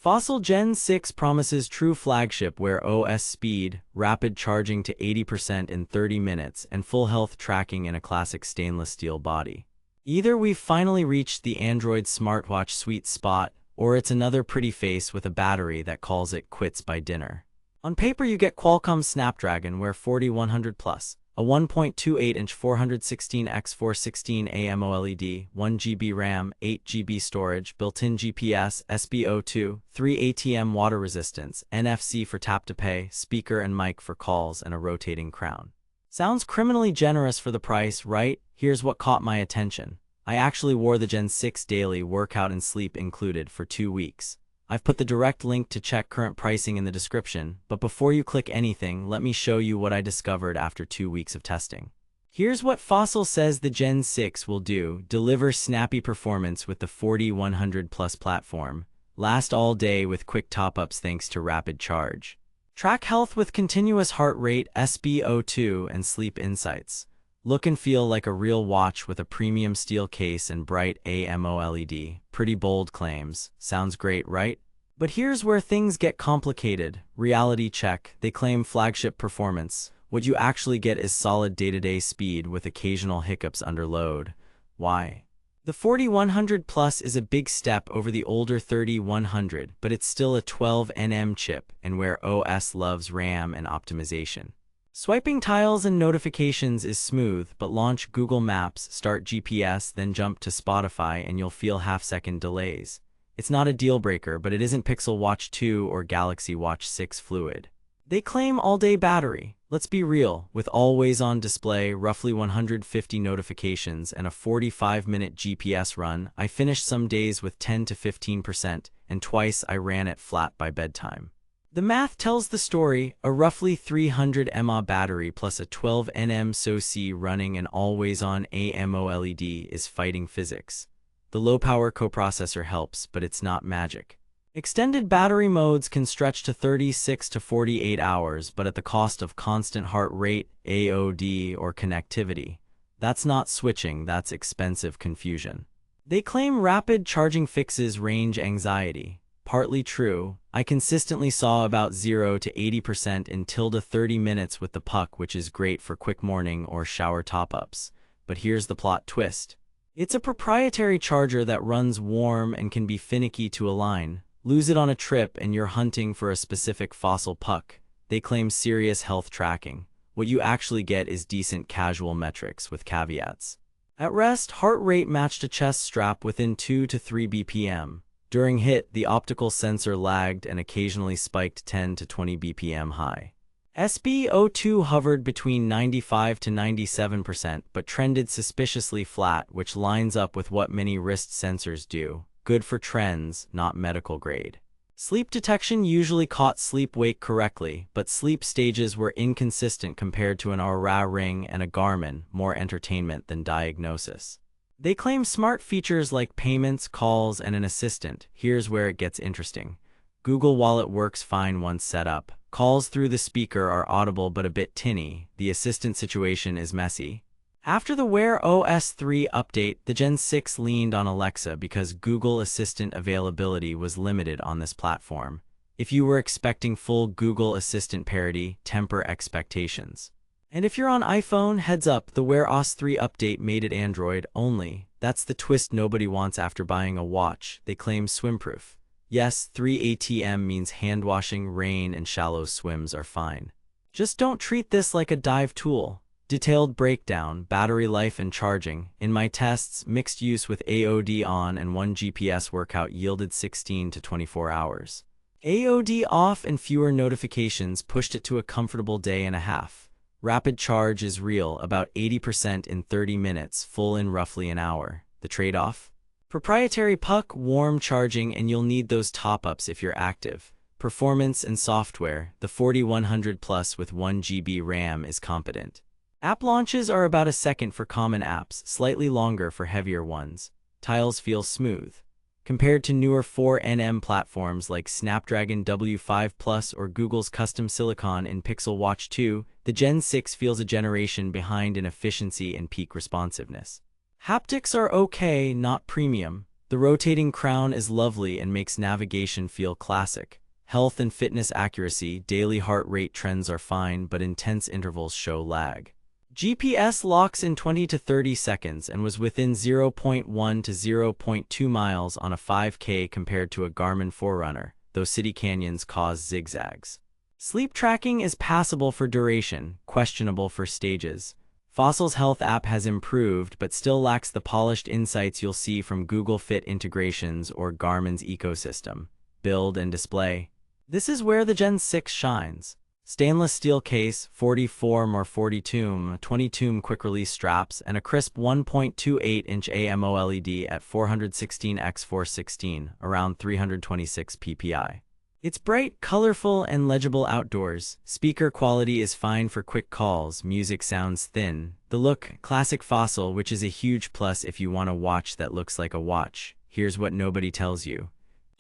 Fossil Gen 6 promises true flagship Wear OS speed, rapid charging to 80% in 30 minutes, and full health tracking in a classic stainless steel body. Either we've finally reached the Android smartwatch sweet spot, or it's another pretty face with a battery that calls it quits by dinner. On paper you get Qualcomm Snapdragon Wear 4100 Plus, a 1.28-inch 416x416 AMOLED, 1GB RAM, 8GB storage, built-in GPS, SpO2, 3 ATM water resistance, NFC for tap-to-pay, speaker and mic for calls, and a rotating crown. Sounds criminally generous for the price, right? Here's what caught my attention. I actually wore the Gen 6 daily, workout and sleep included, for 2 weeks. I've put the direct link to check current pricing in the description, but before you click anything, let me show you what I discovered after 2 weeks of testing. Here's what Fossil says the Gen 6 will do: deliver snappy performance with the 4100 Plus platform, last all day with quick top-ups thanks to rapid charge, track health with continuous heart rate, SpO2, and sleep insights, look and feel like a real watch with a premium steel case and bright AMOLED. Pretty bold claims. Sounds great, right? But here's where things get complicated. Reality check. They claim flagship performance. What you actually get is solid day-to-day speed with occasional hiccups under load. Why? The 4100 Plus is a big step over the older 3100, but it's still a 12nm chip, and Wear OS loves RAM and optimization. Swiping tiles and notifications is smooth, but launch Google Maps, start GPS, then jump to Spotify, and you'll feel half-second delays. It's not a deal-breaker, but it isn't Pixel Watch 2 or Galaxy Watch 6 fluid. They claim all-day battery. Let's be real, with always-on display, roughly 150 notifications, and a 45-minute GPS run, I finished some days with 10 to 15%, and twice I ran it flat by bedtime. The math tells the story. A roughly 300 mAh battery plus a 12nm SoC running an always-on AMOLED is fighting physics. The low-power coprocessor helps, but it's not magic. Extended battery modes can stretch to 36 to 48 hours, but at the cost of constant heart rate, AOD, or connectivity. That's not switching, that's expensive confusion. They claim rapid charging fixes range anxiety. Partly true. I consistently saw about 0 to 80% in 30 minutes with the puck, which is great for quick morning or shower top-ups. But here's the plot twist. It's a proprietary charger that runs warm and can be finicky to align. Lose it on a trip and you're hunting for a specific Fossil puck. They claim serious health tracking. What you actually get is decent casual metrics with caveats. At rest, heart rate matched a chest strap within 2 to 3 BPM. During hit, the optical sensor lagged and occasionally spiked 10 to 20 BPM high. SpO2 hovered between 95 to 97%, but trended suspiciously flat, which lines up with what many wrist sensors do. Good for trends, not medical grade. Sleep detection usually caught sleep-wake correctly, but sleep stages were inconsistent compared to an Oura Ring and a Garmin, more entertainment than diagnosis. They claim smart features like payments, calls, and an assistant. Here's where it gets interesting. Google Wallet works fine once set up. Calls through the speaker are audible but a bit tinny. The assistant situation is messy. After the Wear OS 3 update, the Gen 6 leaned on Alexa because Google Assistant availability was limited on this platform. If you were expecting full Google Assistant parity, temper expectations. And if you're on iPhone, heads up, the Wear OS 3 update made it Android only. That's the twist nobody wants after buying a watch. They claim swimproof. Yes, 3 ATM means hand-washing, rain, and shallow swims are fine. Just don't treat this like a dive tool. Detailed breakdown, battery life and charging. In my tests, mixed use with AOD on and 1 GPS workout yielded 16 to 24 hours. AOD off and fewer notifications pushed it to a comfortable day and a half. Rapid charge is real, about 80% in 30 minutes, full in roughly an hour. The trade-off? Proprietary puck, warm charging, and you'll need those top-ups if you're active. Performance and software, the 4100 Plus with 1 GB RAM is competent. App launches are about a second for common apps, slightly longer for heavier ones. Tiles feel smooth. Compared to newer 4nm platforms like Snapdragon W5 Plus or Google's custom silicon in Pixel Watch 2, the Gen 6 feels a generation behind in efficiency and peak responsiveness. Haptics are okay, not premium. The rotating crown is lovely and makes navigation feel classic. Health and fitness accuracy, daily heart rate trends are fine, but intense intervals show lag. GPS locks in 20 to 30 seconds and was within 0.1 to 0.2 miles on a 5K compared to a Garmin Forerunner, though city canyons cause zigzags. Sleep tracking is passable for duration, questionable for stages. Fossil's health app has improved, but still lacks the polished insights you'll see from Google Fit integrations or Garmin's ecosystem. Build and display. This is where the Gen 6 shines. Stainless steel case, 40-form or 40-toom, 20-toom quick-release straps, and a crisp 1.28-inch AMOLED at 416x416, around 326 ppi. It's bright, colorful, and legible outdoors. Speaker quality is fine for quick calls, music sounds thin. The look, classic Fossil, which is a huge plus if you want a watch that looks like a watch. Here's what nobody tells you.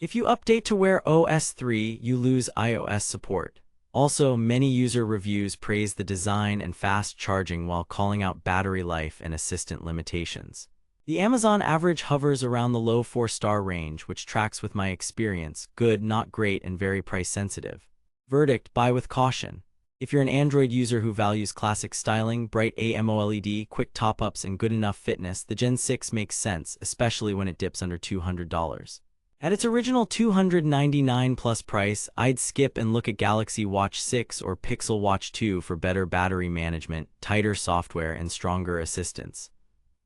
If you update to Wear OS 3, you lose iOS support. Also, many user reviews praise the design and fast charging while calling out battery life and assistant limitations. The Amazon average hovers around the low 4-star range, which tracks with my experience: good, not great, and very price sensitive. Verdict: buy with caution. If you're an Android user who values classic styling, bright AMOLED, quick top-ups, and good enough fitness, the Gen 6 makes sense, especially when it dips under $200. At its original $299 plus price, I'd skip and look at Galaxy Watch 6 or Pixel Watch 2 for better battery management, tighter software, and stronger assistance.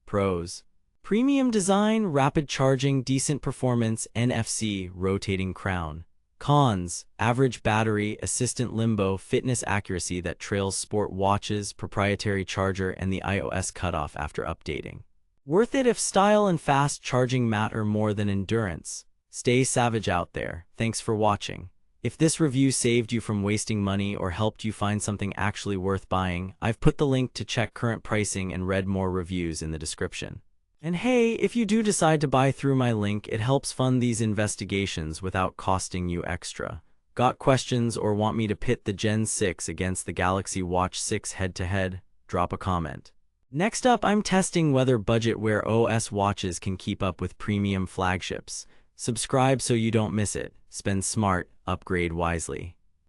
Pros: premium design, rapid charging, decent performance, NFC, rotating crown. Cons: average battery, assistant limbo, fitness accuracy that trails sport watches, proprietary charger, and the iOS cutoff after updating. Worth it if style and fast charging matter more than endurance. Stay savage out there. Thanks for watching. If this review saved you from wasting money or helped you find something actually worth buying, I've put the link to check current pricing and read more reviews in the description. And hey, if you do decide to buy through my link, it helps fund these investigations without costing you extra. Got questions or want me to pit the Gen 6 against the Galaxy Watch 6 head-to-head? Drop a comment. Next up, I'm testing whether budget Wear OS watches can keep up with premium flagships. Subscribe so you don't miss it. Spend smart, upgrade wisely.